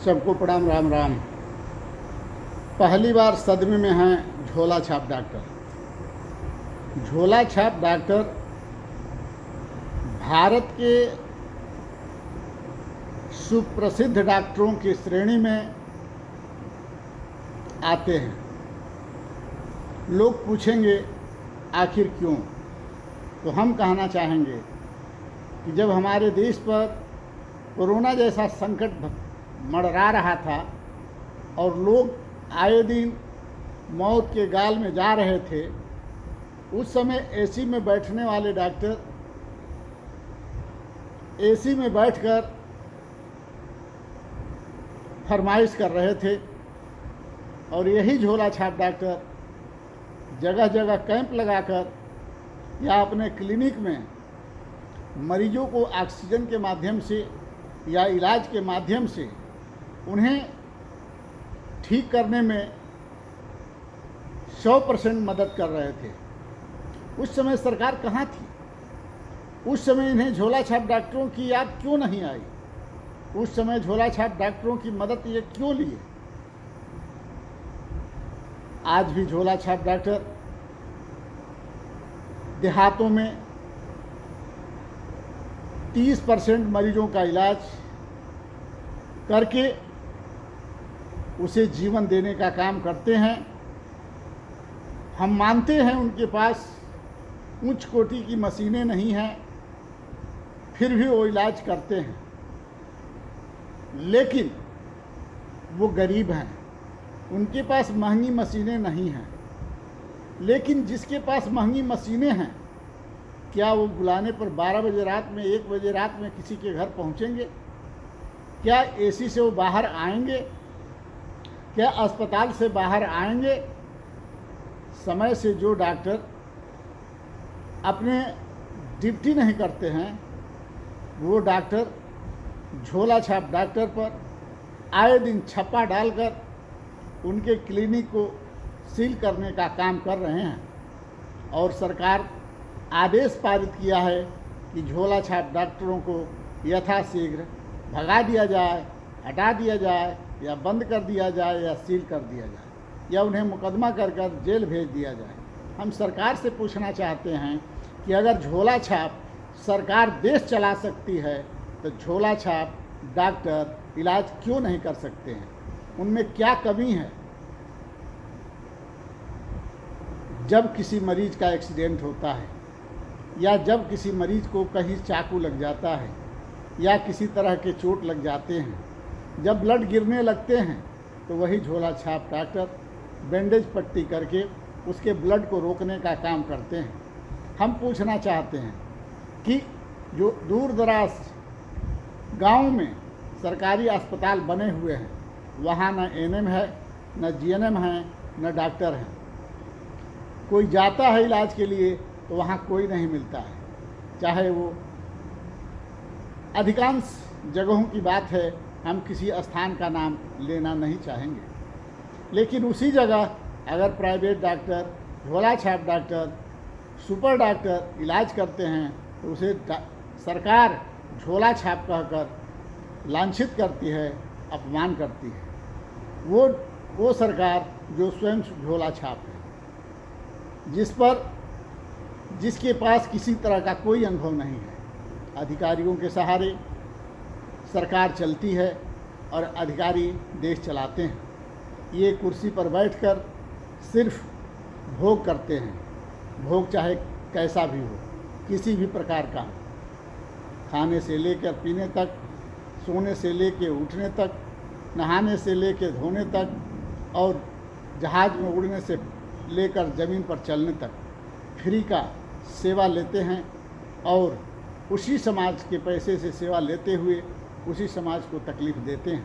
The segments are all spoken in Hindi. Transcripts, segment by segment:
सबको प्रणाम। राम राम। पहली बार सदमे में हैं झोला छाप डॉक्टर। झोला छाप डॉक्टर भारत के सुप्रसिद्ध डॉक्टरों की श्रेणी में आते हैं। लोग पूछेंगे आखिर क्यों, तो हम कहना चाहेंगे कि जब हमारे देश पर कोरोना जैसा संकट मंडरा रहा था और लोग आए दिन मौत के गाल में जा रहे थे, उस समय एसी में बैठने वाले डॉक्टर एसी में बैठकर फरमाइश कर रहे थे और यही झोला छाप डॉक्टर जगह जगह कैंप लगाकर या अपने क्लिनिक में मरीजों को ऑक्सीजन के माध्यम से या इलाज के माध्यम से उन्हें ठीक करने में 100% मदद कर रहे थे। उस समय सरकार कहाँ थी? उस समय इन्हें झोला छाप डॉक्टरों की याद क्यों नहीं आई? उस समय झोला छाप डॉक्टरों की मदद ये क्यों लिए? आज भी झोला छाप डॉक्टर देहातों में 30% मरीजों का इलाज करके उसे जीवन देने का काम करते हैं। हम मानते हैं उनके पास उच्च कोटि की मशीनें नहीं हैं, फिर भी वो इलाज करते हैं, लेकिन वो गरीब हैं, उनके पास महंगी मशीनें नहीं हैं। लेकिन जिसके पास महंगी मशीनें हैं, क्या वो बुलाने पर 12 बजे रात में 1 बजे रात में किसी के घर पहुंचेंगे? क्या एसी से वो बाहर आएंगे? क्या अस्पताल से बाहर आएंगे? समय से जो डॉक्टर अपने ड्यूटी नहीं करते हैं, वो डॉक्टर झोला छाप डॉक्टर पर आए दिन छप्पा डालकर उनके क्लिनिक को सील करने का काम कर रहे हैं। और सरकार आदेश पारित किया है कि झोला छाप डॉक्टरों को यथाशीघ्र भगा दिया जाए, हटा दिया जाए, या बंद कर दिया जाए, या सील कर दिया जाए, या उन्हें मुकदमा कर जेल भेज दिया जाए। हम सरकार से पूछना चाहते हैं कि अगर झोला छाप सरकार देश चला सकती है, तो झोला छाप डॉक्टर इलाज क्यों नहीं कर सकते हैं? उनमें क्या कमी है? जब किसी मरीज का एक्सीडेंट होता है, या जब किसी मरीज को कहीं चाकू लग जाता है, या किसी तरह के चोट लग जाते हैं, जब ब्लड गिरने लगते हैं, तो वही झोला छाप डॉक्टर बैंडेज पट्टी करके उसके ब्लड को रोकने का काम करते हैं। हम पूछना चाहते हैं कि जो दूर दराज गाँव में सरकारी अस्पताल बने हुए हैं, वहाँ न एएनएम है, न जीएनएम है, न डॉक्टर हैं। कोई जाता है इलाज के लिए तो वहाँ कोई नहीं मिलता है। चाहे वो अधिकांश जगहों की बात है, हम किसी स्थान का नाम लेना नहीं चाहेंगे, लेकिन उसी जगह अगर प्राइवेट डॉक्टर, झोला छाप डॉक्टर, सुपर डॉक्टर इलाज करते हैं, तो उसे सरकार झोला छाप कहकर लांछित करती है, अपमान करती है। वो सरकार जो स्वयं झोला छाप है, जिसके पास किसी तरह का कोई अनुभव नहीं है। अधिकारियों के सहारे सरकार चलती है और अधिकारी देश चलाते हैं। ये कुर्सी पर बैठकर सिर्फ भोग करते हैं, भोग चाहे कैसा भी हो, किसी भी प्रकार का, खाने से लेकर पीने तक, सोने से लेकर उठने तक, नहाने से लेकर धोने तक, और जहाज़ में उड़ने से लेकर ज़मीन पर चलने तक फ्री का सेवा लेते हैं। और उसी समाज के पैसे से सेवा लेते हुए उसी समाज को तकलीफ़ देते हैं।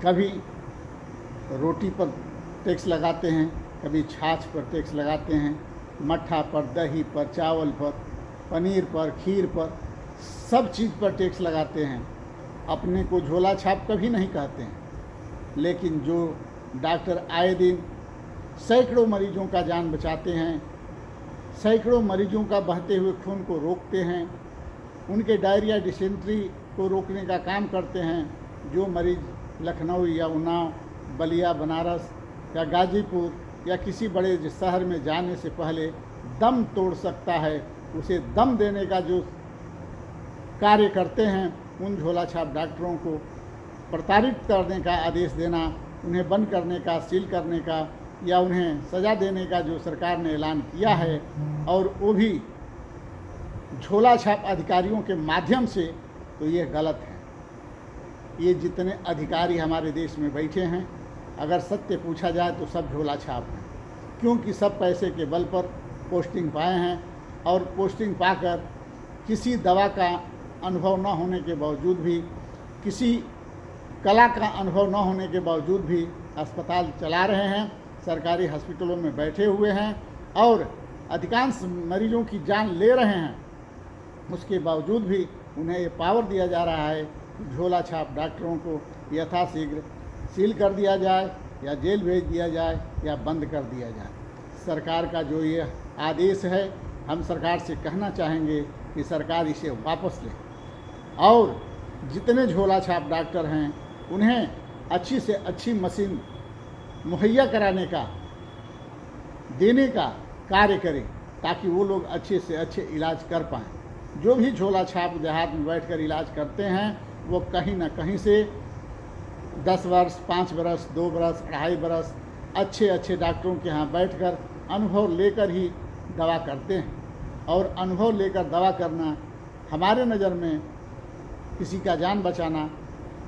कभी रोटी पर टैक्स लगाते हैं, कभी छाछ पर टैक्स लगाते हैं, मट्ठा पर, दही पर, चावल पर, पनीर पर, खीर पर, सब चीज़ पर टैक्स लगाते हैं। अपने को झोला छाप कभी नहीं कहते हैं, लेकिन जो डॉक्टर आए दिन सैकड़ों मरीजों का जान बचाते हैं, सैकड़ों मरीजों का बहते हुए खून को रोकते हैं, उनके डायरिया, डिसेंट्री को रोकने का काम करते हैं, जो मरीज लखनऊ या उन्नाव, बलिया, बनारस या गाजीपुर या किसी बड़े शहर में जाने से पहले दम तोड़ सकता है, उसे दम देने का जो कार्य करते हैं, उन झोला छाप डॉक्टरों को प्रताड़ित करने का आदेश देना, उन्हें बंद करने का, सील करने का या उन्हें सज़ा देने का जो सरकार ने ऐलान किया है, और वो भी झोला छाप अधिकारियों के माध्यम से, तो ये गलत है। ये जितने अधिकारी हमारे देश में बैठे हैं, अगर सत्य पूछा जाए तो सब झोला छाप हैं, क्योंकि सब पैसे के बल पर पोस्टिंग पाए हैं, और पोस्टिंग पाकर किसी दवा का अनुभव न होने के बावजूद भी, किसी कला का अनुभव न होने के बावजूद भी अस्पताल चला रहे हैं, सरकारी हॉस्पिटलों में बैठे हुए हैं और अधिकांश मरीजों की जान ले रहे हैं। उसके बावजूद भी उन्हें ये पावर दिया जा रहा है कि झोला छाप डॉक्टरों को यथाशीघ्र सील कर दिया जाए या जेल भेज दिया जाए या बंद कर दिया जाए। सरकार का जो ये आदेश है, हम सरकार से कहना चाहेंगे कि सरकार इसे वापस ले, और जितने झोला छाप डॉक्टर हैं उन्हें अच्छी से अच्छी मशीन मुहैया कराने का, देने का कार्य करें, ताकि वो लोग अच्छे से अच्छे इलाज कर पाएँ। जो भी झोला छाप देहात में बैठकर इलाज करते हैं, वो कहीं ना कहीं से 10 वर्ष, 5 वर्ष, 2 वर्ष, 2.5 वर्ष अच्छे अच्छे डॉक्टरों के यहाँ बैठकर अनुभव लेकर ही दवा करते हैं, और अनुभव लेकर दवा करना हमारे नज़र में किसी का जान बचाना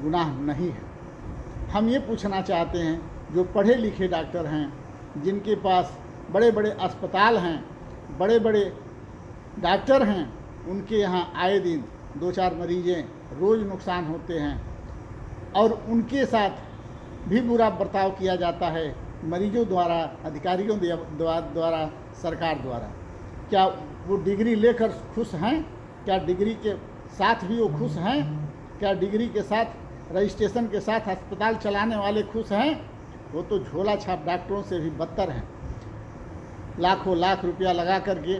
गुनाह नहीं है। हम ये पूछना चाहते हैं, जो पढ़े लिखे डॉक्टर हैं, जिनके पास बड़े बड़े अस्पताल हैं, बड़े बड़े डॉक्टर हैं, उनके यहाँ आए दिन 2-4 मरीजें रोज़ नुकसान होते हैं, और उनके साथ भी बुरा बर्ताव किया जाता है मरीजों द्वारा, अधिकारियों द्वारा, सरकार द्वारा। क्या वो डिग्री लेकर खुश हैं? क्या डिग्री के साथ भी वो खुश हैं? क्या डिग्री के साथ, रजिस्ट्रेशन के साथ अस्पताल चलाने वाले खुश हैं? वो तो झोला छाप डॉक्टरों से भी बदतर हैं। लाखों लाख रुपया लगा करके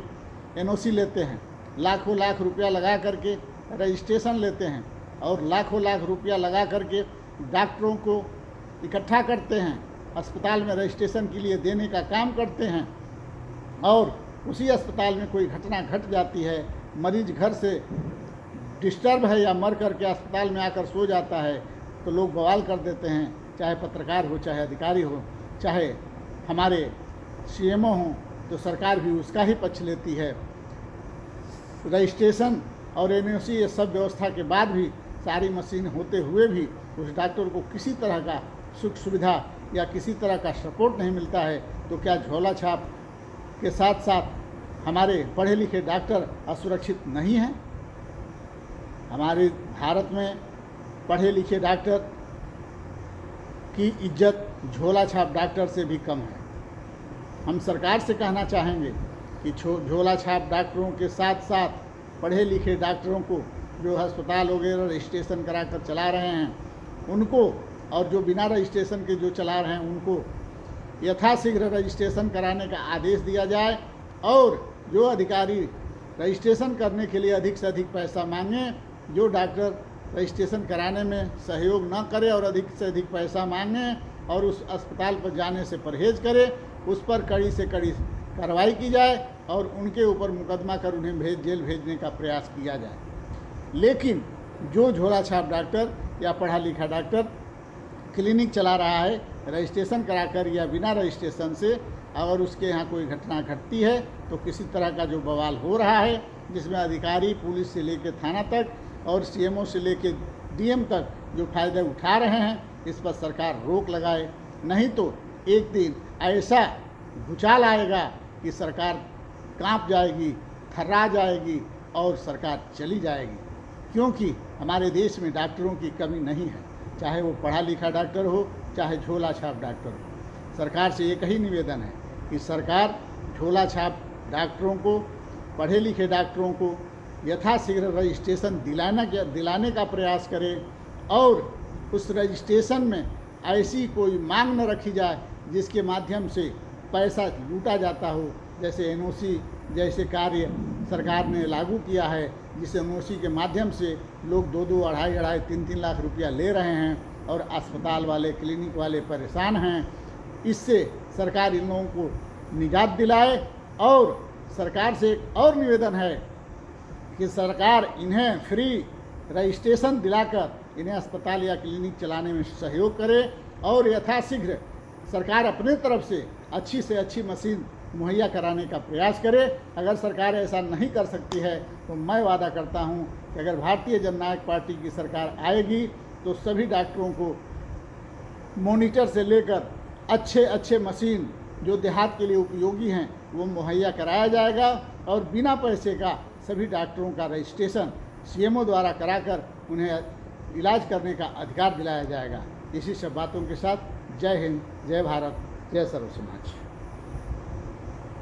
एनओसी लेते हैं, लाखों लाख रुपया लगा करके रजिस्ट्रेशन लेते हैं, और लाखों लाख रुपया लगा करके डॉक्टरों को इकट्ठा करते हैं, अस्पताल में रजिस्ट्रेशन के लिए देने का काम करते हैं, और उसी अस्पताल में कोई घटना घट जाती है, मरीज घर से डिस्टर्ब है या मर करके अस्पताल में आकर सो जाता है, तो लोग बवाल कर देते हैं, चाहे पत्रकार हो, चाहे अधिकारी हो, चाहे हमारे सीएमओ हों, तो सरकार भी उसका ही पक्ष लेती है। रजिस्ट्रेशन और एनओसी ये सब व्यवस्था के बाद भी, सारी मशीन होते हुए भी उस डॉक्टर को किसी तरह का सुख सुविधा या किसी तरह का सपोर्ट नहीं मिलता है, तो क्या झोला छाप के साथ साथ हमारे पढ़े लिखे डॉक्टर असुरक्षित नहीं हैं? हमारे भारत में पढ़े लिखे डॉक्टर की इज्जत झोला छाप डॉक्टर से भी कम है। हम सरकार से कहना चाहेंगे कि झोला छाप डॉक्टरों के साथ साथ पढ़े लिखे डॉक्टरों को, जो अस्पताल वगैरह रजिस्ट्रेशन कराकर चला रहे हैं उनको, और जो बिना रजिस्ट्रेशन के जो चला रहे हैं उनको यथाशीघ्र रजिस्ट्रेशन कराने का आदेश दिया जाए, और जो अधिकारी रजिस्ट्रेशन करने के लिए अधिक से अधिक पैसा मांगें, जो डॉक्टर रजिस्ट्रेशन कराने में सहयोग न करे और अधिक से अधिक पैसा मांगे और उस अस्पताल पर जाने से परहेज करे, उस पर कड़ी से कड़ी कार्रवाई की जाए और उनके ऊपर मुकदमा कर उन्हें जेल भेजने का प्रयास किया जाए। लेकिन जो झोला छाप डॉक्टर या पढ़ा लिखा डॉक्टर क्लिनिक चला रहा है रजिस्ट्रेशन कराकर या बिना रजिस्ट्रेशन से, अगर उसके यहाँ कोई घटना घटती है तो किसी तरह का जो बवाल हो रहा है, जिसमें अधिकारी पुलिस से लेकर थाना तक और सीएमओ से लेकर डीएम तक जो फायदे उठा रहे हैं, इस पर सरकार रोक लगाए। नहीं तो एक दिन ऐसा भूचाल आएगा कि सरकार कांप जाएगी, थर्रा जाएगी और सरकार चली जाएगी। क्योंकि हमारे देश में डॉक्टरों की कमी नहीं है, चाहे वो पढ़ा लिखा डॉक्टर हो, चाहे झोला छाप डॉक्टर हो। सरकार से एक ही निवेदन है कि सरकार झोला छाप डॉक्टरों को, पढ़े लिखे डॉक्टरों को यथाशीघ्र रजिस्ट्रेशन दिलाने का प्रयास करे, और उस रजिस्ट्रेशन में ऐसी कोई मांग न रखी जाए जिसके माध्यम से पैसा लूटा जाता हो। जैसे एनओसी जैसे कार्य सरकार ने लागू किया है, जिस एनओसी के माध्यम से लोग 2-2, अढ़ाई-अढ़ाई, 3-3 लाख रुपया ले रहे हैं और अस्पताल वाले, क्लिनिक वाले परेशान हैं। इससे सरकार इन लोगों को निजात दिलाए। और सरकार से एक और निवेदन है कि सरकार इन्हें फ्री रजिस्ट्रेशन दिलाकर इन्हें अस्पताल या क्लिनिक चलाने में सहयोग करे और यथाशीघ्र सरकार अपने तरफ से अच्छी मशीन मुहैया कराने का प्रयास करे। अगर सरकार ऐसा नहीं कर सकती है तो मैं वादा करता हूं कि अगर भारतीय जननायक पार्टी की सरकार आएगी तो सभी डॉक्टरों को मॉनिटर से लेकर अच्छे मशीन जो देहात के लिए उपयोगी हैं वो मुहैया कराया जाएगा और बिना पैसे का सभी डॉक्टरों का रजिस्ट्रेशन सीएमओ द्वारा कराकर उन्हें इलाज करने का अधिकार दिलाया जाएगा। इसी सब बातों के साथ जय हिंद, जय भारत, जय सर्व समाज।